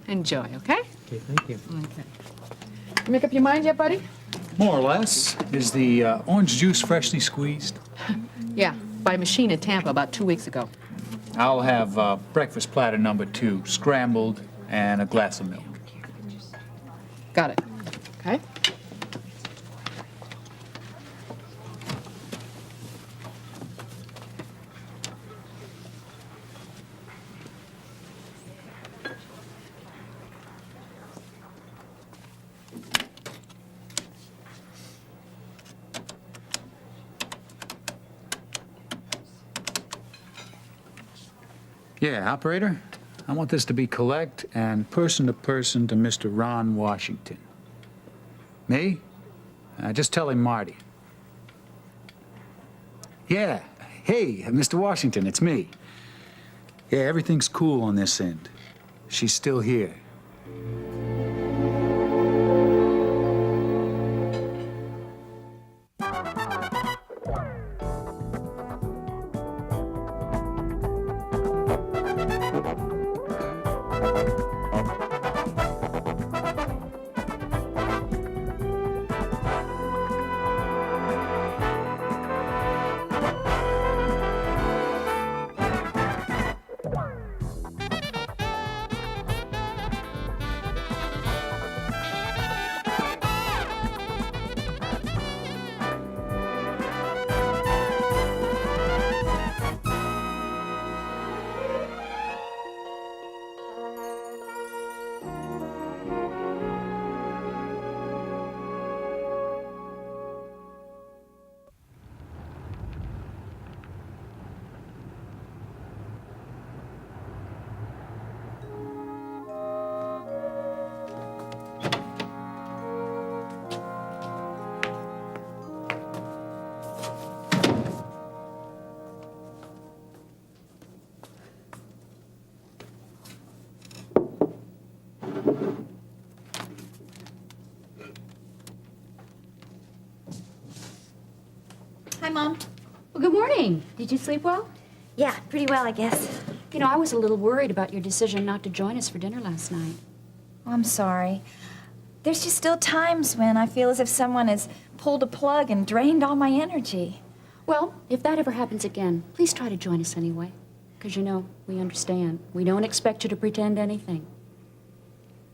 Enjoy, okay? Okay, thank you. Okay. You make up your mind yet, buddy? More or less. Is the orange juice freshly squeezed? Yeah, by machine in Tampa about 2 weeks ago. I'll have breakfast platter number 2, scrambled, and a glass of milk. Got it. Okay? Yeah, operator? I want this to be collect and person to Mr. Ron Washington. Me? Just tell him Marty. Yeah. Hey, Mr. Washington, it's me. Yeah, everything's cool on this end. She's still here. Hi, Mom. Well, good morning. Did you sleep well? Yeah, pretty well, I guess. You know, I was a little worried about your decision not to join us for dinner last night. Oh, I'm sorry. There's just still times when I feel as if someone has pulled a plug and drained all my energy. Well, if that ever happens again, please try to join us anyway. Because, you know, we understand. We don't expect you to pretend anything.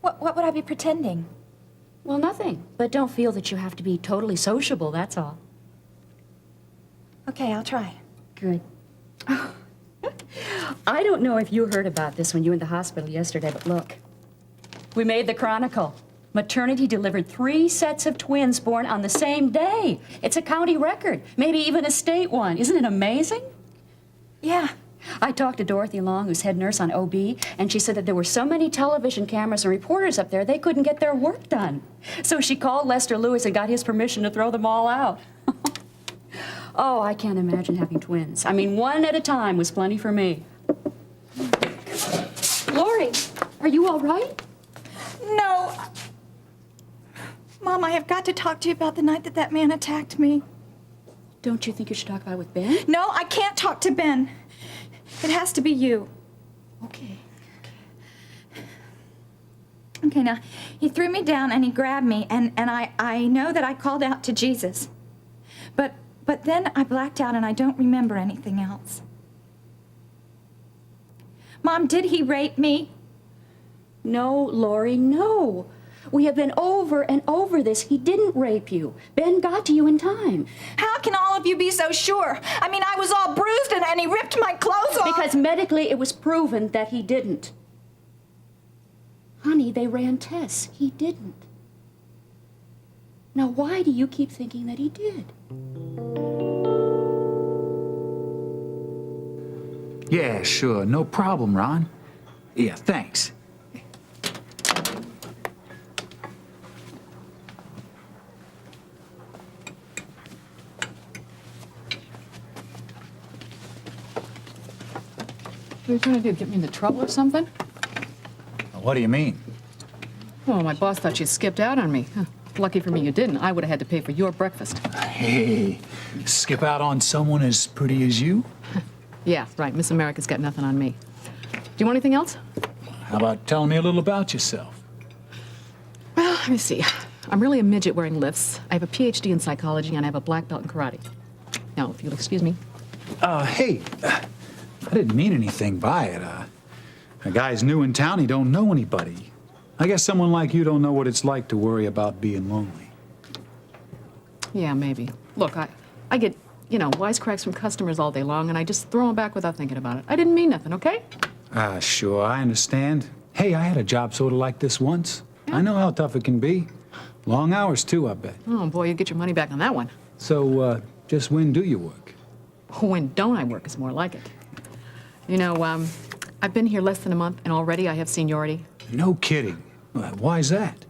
What would I be pretending? Well, nothing. But don't feel that you have to be totally sociable, that's all. Okay, I'll try. Good. I don't know if you heard about this when you were in the hospital yesterday, but look. We made the Chronicle. Maternity delivered 3 sets of twins born on the same day. It's a county record, maybe even a state one. Isn't it amazing? Yeah. I talked to Dorothy Long, who's head nurse on OB, and she said that there were so many television cameras and reporters up there, they couldn't get their work done. So she called Lester Lewis and got his permission to throw them all out. Oh, I can't imagine having twins. I mean, 1 at a time was plenty for me. Lori, are you all right? No. Mom, I have got to talk to you about the night that man attacked me. Don't you think you should talk about it with Ben? No, I can't talk to Ben. It has to be you. Okay. Okay, now, he threw me down and he grabbed me, and I know that I called out to Jesus. But then I blacked out and I don't remember anything else. Mom, did he rape me? No, Lori, no. We have been over and over this. He didn't rape you. Ben got to you in time. How can all of you be so sure? I mean, I was all bruised and he ripped my clothes off. Because medically it was proven that he didn't. Honey, they ran tests. He didn't. Now, why do you keep thinking that he did? Yeah, sure. No problem, Ron. Yeah, thanks. What are you trying to do, get me into trouble or something? What do you mean? Oh, my boss thought you skipped out on me. Huh. Lucky for me you didn't. I would have had to pay for your breakfast. Hey, skip out on someone as pretty as you? Yeah, right. Miss America's got nothing on me. Do you want anything else? How about telling me a little about yourself? Well, let me see. I'm really a midget wearing lifts. I have a PhD in psychology, and I have a black belt in karate. Now, if you'll excuse me. Hey, I didn't mean anything by it. A guy's new in town, he don't know anybody. I guess someone like you don't know what it's like to worry about being lonely. Yeah, maybe. Look, I get, wisecracks from customers all day long, and I just throw them back without thinking about it. I didn't mean nothing, okay? Sure, I understand. Hey, I had a job sort of like this once. I know how tough it can be. Long hours, too, I bet. Oh, boy, you get your money back on that one. So, just when do you work? When don't I work is more like it. I've been here less than a month, and already I have seniority. No kidding. Why's that?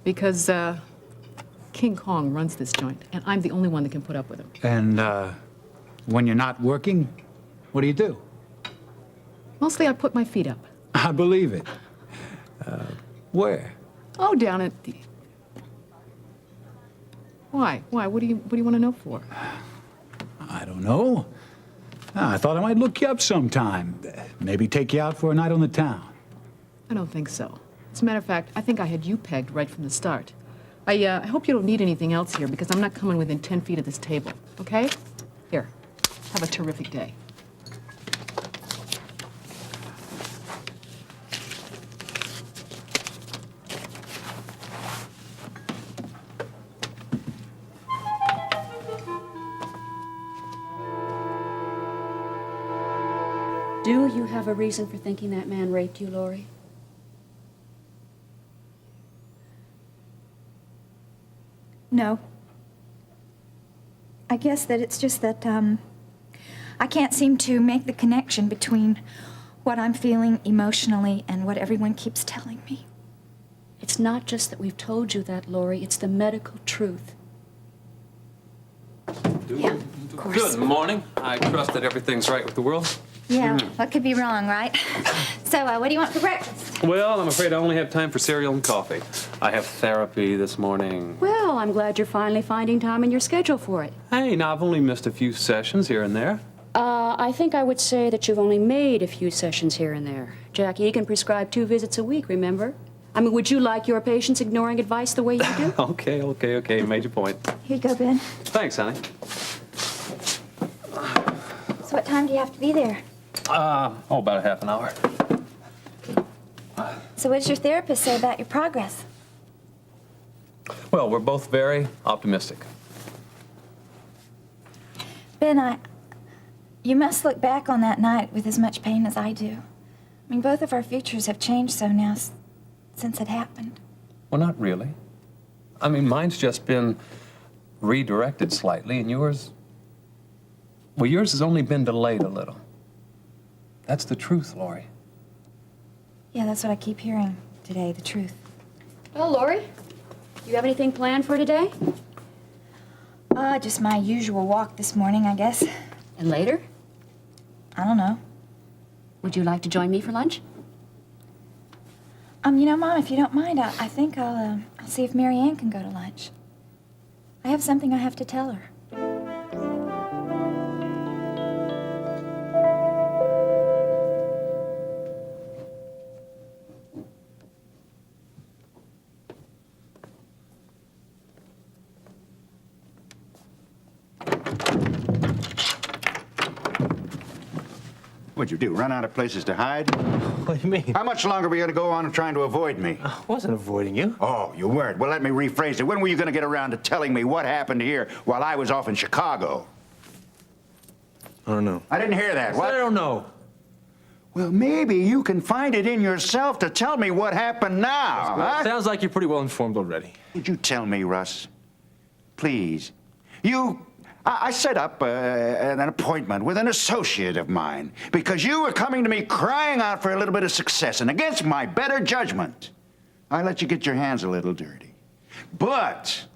Because, King Kong runs this joint, and I'm the only one that can put up with him. And, when you're not working, what do you do? Mostly I put my feet up. I believe it. Where? Oh, down at the... Why? What do you want to know for? I don't know. I thought I might look you up sometime. Maybe take you out for a night on the town. I don't think so. As a matter of fact, I think I had you pegged right from the start. I hope you don't need anything else here, because I'm not coming within 10 feet of this table, okay? Here, have a terrific day. Do you have a reason for thinking that man raped you, Lori? No. I guess that it's just that, I can't seem to make the connection between what I'm feeling emotionally and what everyone keeps telling me. It's not just that we've told you that, Lori. It's the medical truth. Yeah, of course. Good morning. I trust that everything's right with the world. Yeah, what could be wrong, right? So, what do you want for breakfast? Well, I'm afraid I only have time for cereal and coffee. I have therapy this morning. Well, I'm glad you're finally finding time in your schedule for it. Hey, now I've only missed a few sessions here and there. I think I would say that you've only made a few sessions here and there. Jack Egan prescribed 2 visits a week, remember? I mean, would you like your patients ignoring advice the way you do? Okay. Made your point. Here you go, Ben. Thanks, honey. So what time do you have to be there? About a half an hour. So what does your therapist say about your progress? Well, we're both very optimistic. Ben, you must look back on that night with as much pain as I do. I mean, both of our futures have changed so now since it happened. Well, not really. I mean, mine's just been redirected slightly, and yours... Well, yours has only been delayed a little. That's the truth, Lori. Yeah, that's what I keep hearing today, the truth. Well, Lori, you have anything planned for today? Just my usual walk this morning, I guess. And later? I don't know. Would you like to join me for lunch? Mom, if you don't mind, I think I'll see if Mary Ann can go to lunch. I have something I have to tell her. What'd you do, run out of places to hide? What do you mean? How much longer were you gonna go on trying to avoid me? I wasn't avoiding you. Oh, you weren't. Well, let me rephrase it. When were you gonna get around to telling me what happened here while I was off in Chicago? I don't know. I didn't hear that. I What? don't know. Well, maybe you can find it in yourself to tell me what happened now, huh? Sounds like you're pretty well informed already. Would you tell me, Russ? Please. I set up an appointment with an associate of mine because you were coming to me crying out for a little bit of success, and against my better judgment, I let you get your hands a little dirty. But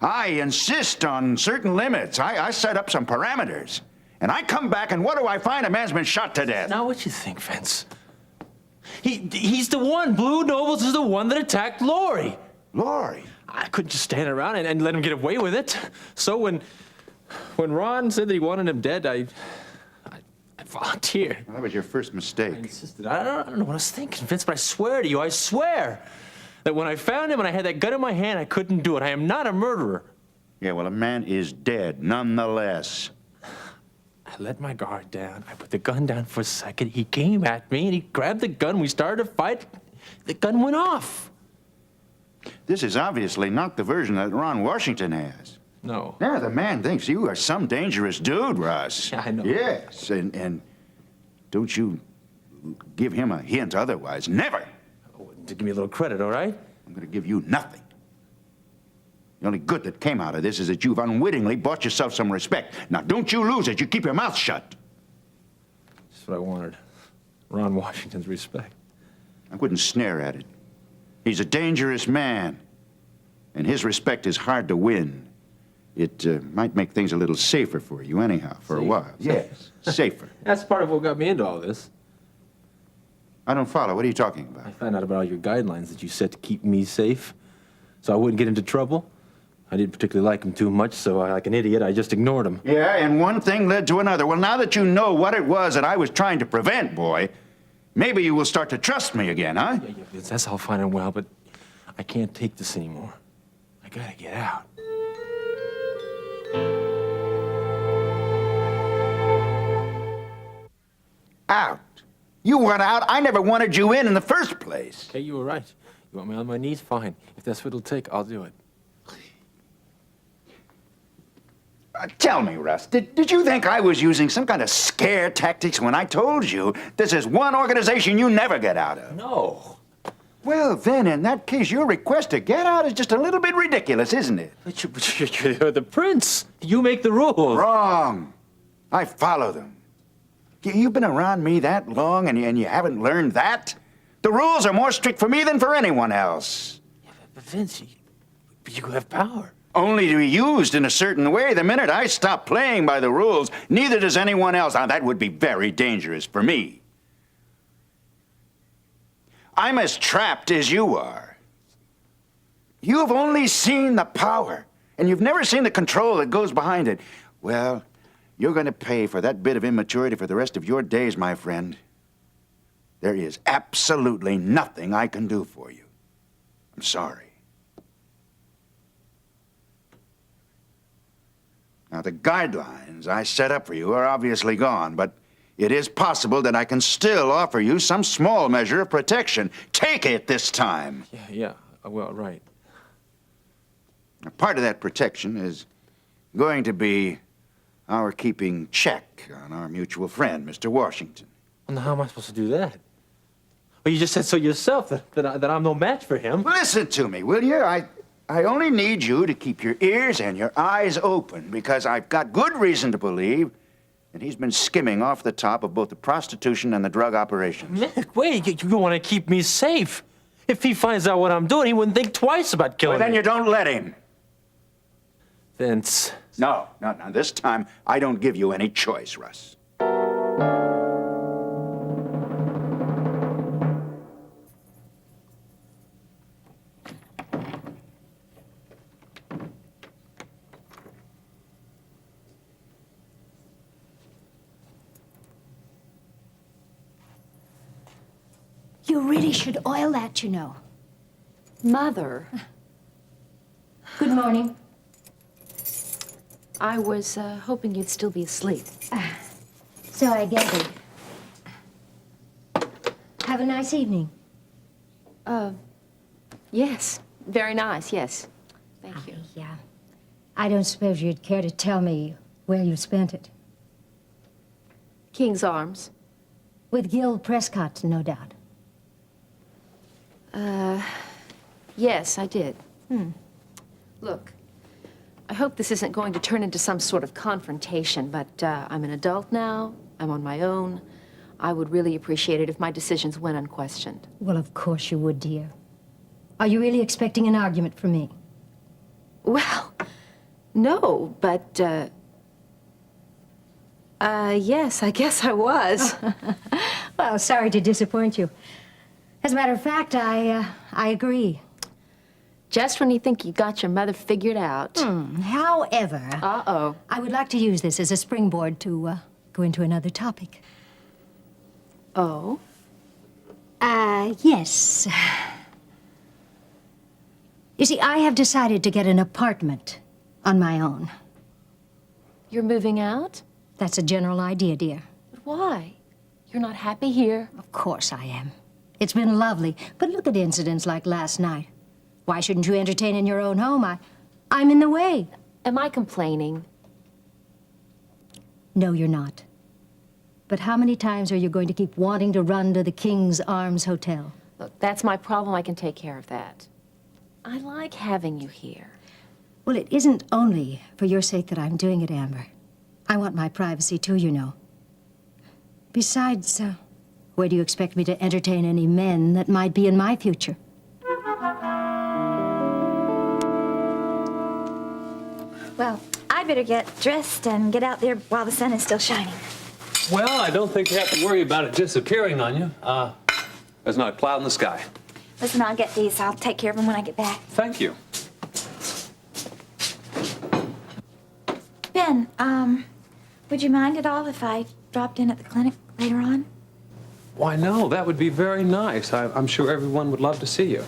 I insist on certain limits. I set up some parameters, and I come back, and what do I find? A man's been shot to death. Not what you think, Vince. He's the one. Blue Nobles is the one that attacked Lori. Lori? I couldn't just stand around and let him get away with it. So when Ron said that he wanted him dead, I I volunteered. Well, that was your first I mistake. insisted. I don't know what I was thinking, Vince, but I swear to you, I swear that when I found him and I had that gun in my hand, I couldn't do it. I am not a murderer. Yeah, well, a man is dead, nonetheless. I let my guard down. I put the gun down for a second. He came at me and he grabbed the gun. We started a fight. The gun went off. This is obviously not the version that Ron Washington has. No. Yeah, the man thinks you are some dangerous dude, Russ. Yeah, I know. Yes, and don't you give him a hint otherwise. Never. To give me a little credit, all right? I'm going to give you nothing. The only good that came out of this is that you've unwittingly bought yourself some respect. Now, don't you lose it. You keep your mouth shut. That's what I wanted. Ron Washington's respect. I wouldn't snare at it. He's a dangerous man, and his respect is hard to win. It might make things a little safer for you anyhow, for a while. Yes, safer. That's part of what got me into all this. I don't follow. What are you talking about? I found out about all your guidelines that you set to keep me safe, so I wouldn't get into trouble. I didn't particularly like him too much, so like an idiot, I just ignored him. Yeah, and one thing led to another. Well, now that you know what it was that I was trying to prevent, boy, maybe you will start to trust me again, huh? Yeah, Vince, that's all fine and well, but I can't take this anymore. I gotta get out. Out? You want out? I never wanted you in the first place. Okay, you were right. You want me on my knees? Fine. If that's what it'll take, I'll do it. Tell me, Russ, did you think I was using some kind of scare tactics when I told you this is one organization you never get out of? No. Well, then, in that case, your request to get out is just a little bit ridiculous, isn't it? But you're the prince. You make the rules. Wrong. I follow them. You've been around me that long, and you haven't learned that? The rules are more strict for me than for anyone else. Yeah, but Vince, you have power. Only to be used in a certain way. The minute I stop playing by the rules, neither does anyone else. Now, that would be very dangerous for me. I'm as trapped as you are. You've only seen the power, and you've never seen the control that goes behind it. Well, you're going to pay for that bit of immaturity for the rest of your days, my friend. There is absolutely nothing I can do for you. I'm sorry. Now, the guidelines I set up for you are obviously gone, but it is possible that I can still offer you some small measure of protection. Take it this time. Yeah, well, right. Now, part of that protection is going to be our keeping check on our mutual friend, Mr. Washington. Well, now, how am I supposed to do that? Well, you just said so yourself, that I'm no match for him. Listen to me, will you? I only need you to keep your ears and your eyes open, because I've got good reason to believe that he's been skimming off the top of both the prostitution and the drug operations. Mick, wait, you want to keep me safe. If he finds out what I'm doing, he wouldn't think twice about killing Well, then me. you don't let him. Vince. No, this time I don't give you any choice, Russ. You really should oil that, you know. Mother, Good morning. I was hoping you'd still be asleep. So I gathered. Have a nice evening. Yes, very nice, yes. Thank you. Yeah. I don't suppose you'd care to tell me where you spent it. King's Arms. With Gil Prescott, no doubt. Yes, I did. Look, I hope this isn't going to turn into some sort of confrontation, but I'm an adult now. I'm on my own. I would really appreciate it if my decisions went unquestioned. Well, of course you would, dear. Are you really expecting an argument from me? Well, no, but, yes, I guess I was. Well, sorry to disappoint you. As a matter of fact, I agree. Just when you think you got your mother figured out. However, Uh-oh. I would like to use this as a springboard to go into another topic. Oh? Yes. You see, I have decided to get an apartment on my own. You're moving out? That's a general idea, dear. But why? You're not happy here? Of course I am. It's been lovely, but look at incidents like last night. Why shouldn't you entertain in your own home? I'm in the way. Am I complaining? No, you're not. But how many times are you going to keep wanting to run to the King's Arms Hotel? Look, that's my problem. I can take care of that. I like having you here. Well, it isn't only for your sake that I'm doing it, Amber. I want my privacy too, you know. Besides, where do you expect me to entertain any men that might be in my future? Well, I better get dressed and get out there while the sun is still shining. Well, I don't think you have to worry about it disappearing on you. There's not a cloud in the sky. Listen, I'll get these. I'll take care of them when I get back. Thank you. Ben, would you mind at all if I dropped in at the clinic later on? Why, no, that would be very nice. I'm sure everyone would love to see you.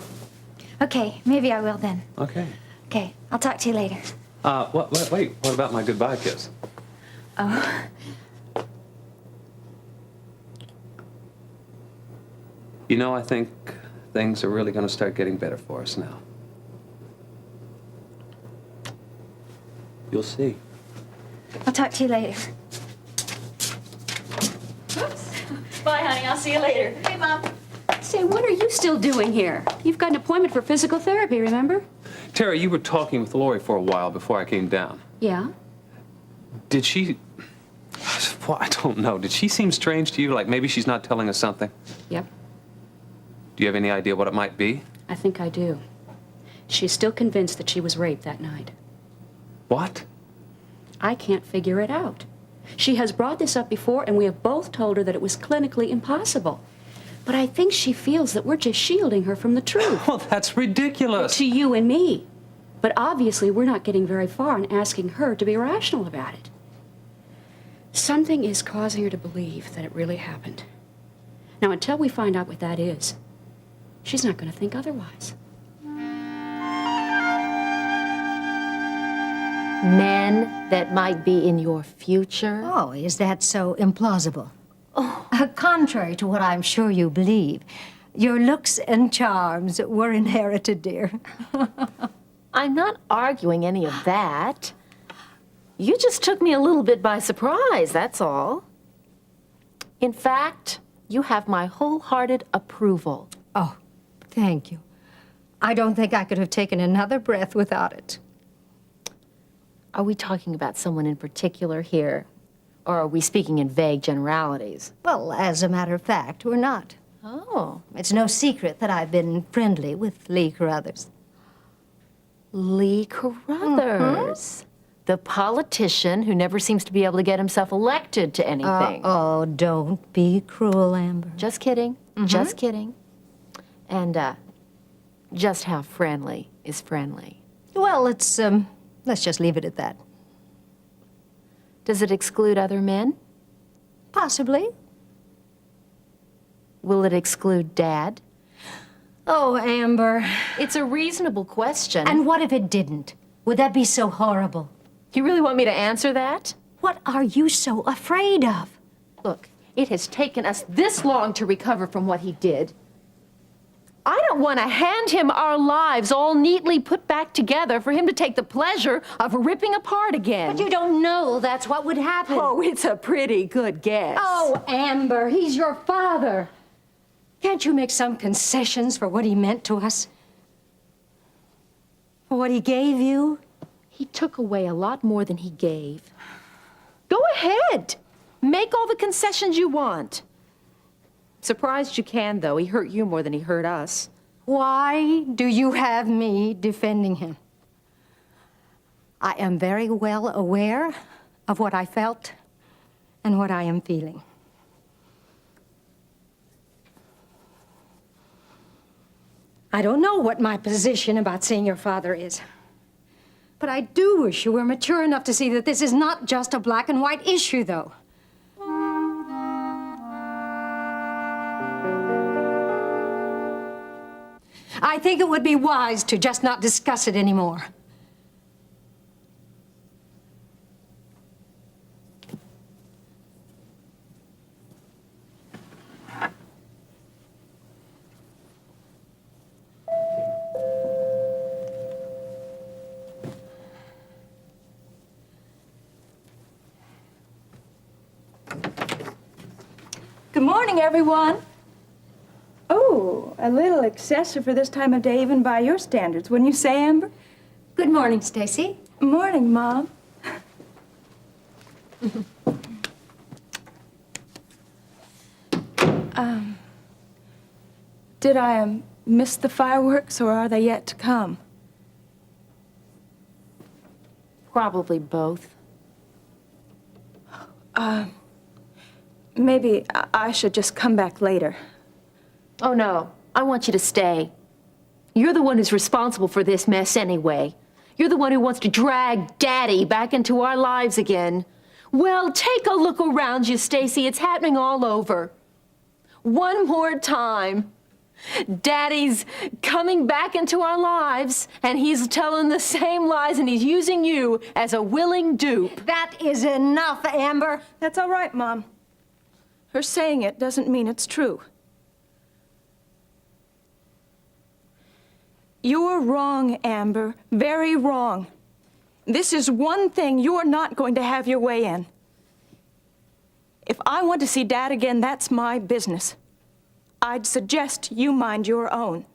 Okay, maybe I will then. Okay. Okay, I'll talk to you later. Wait, what about my goodbye kiss? Oh. You know, I think things are really going to start getting better for us now. You'll see. I'll talk to you later. Oops. Bye, honey. I'll see you later. Hey, Mom. Say, what are you still doing here? You've got an appointment for physical therapy, remember? Terry, you were talking with Lori for a while before I came down. Yeah. Did she... Well, I don't know. Did she seem strange to you? Like maybe she's not telling us something? Yep. Do you have any idea what it might be? I think I do. She's still convinced that she was raped that night. What? I can't figure it out. She has brought this up before, and we have both told her that it was clinically impossible. But I think she feels that we're just shielding her from the truth. Well, that's ridiculous. To you and me. But obviously, we're not getting very far in asking her to be rational about it. Something is causing her to believe that it really happened. Now, until we find out what that is, she's not going to think otherwise. Men that might be in your future? Oh, is that so implausible? Contrary to what I'm sure you believe, your looks and charms were inherited, dear. I'm not arguing any of that. You just took me a little bit by surprise, that's all. In fact, you have my wholehearted approval. Oh, thank you. I don't think I could have taken another breath without it. Are we talking about someone in particular here? Or are we speaking in vague generalities? Well, as a matter of fact, we're not. Oh. It's no secret that I've been friendly with Lee Carruthers. Lee Carruthers. The politician who never seems to be able to get himself elected to anything. Oh, don't be cruel, Amber. Just kidding. Just kidding. And, just how friendly is friendly? Well, let's just leave it at that. Does it exclude other men? Possibly. Will it exclude Dad? Oh, Amber. It's a reasonable question. And what if it didn't? Would that be so horrible? You really want me to answer that? What are you so afraid of? Look, it has taken us this long to recover from what he did. I don't want to hand him our lives all neatly put back together for him to take the pleasure of ripping apart again. But you don't know that's what would happen. Oh, it's a pretty good guess. Oh, Amber, he's your father. Can't you make some concessions for what he meant to us? For what he gave you? He took away a lot more than he gave. Go ahead. Make all the concessions you want. Surprised you can, though. He hurt you more than he hurt us. Why do you have me defending him? I am very well aware of what I felt and what I am feeling. I don't know what my position about seeing your father is. But I do wish you were mature enough to see that this is not just a black and white issue, though. I think it would be wise to just not discuss it anymore. Good morning, everyone. Oh, a little excessive for this time of day, even by your standards, wouldn't you say, Amber? Good morning, Stacy. Morning, Mom. Did I miss the fireworks, or are they yet to come? Probably both. Maybe I should just come back later. Oh, no. I want you to stay. You're the one who's responsible for this mess anyway. You're the one who wants to drag Daddy back into our lives again. Well, take a look around you, Stacy. It's happening all over. One more time. Daddy's coming back into our lives, and he's telling the same lies, and he's using you as a willing dupe. That is enough, Amber. That's all right, Mom. Her saying it doesn't mean it's true. You're wrong, Amber. Very wrong. This is one thing you're not going to have your way in. If I want to see Dad again, that's my business. I'd suggest you mind your own.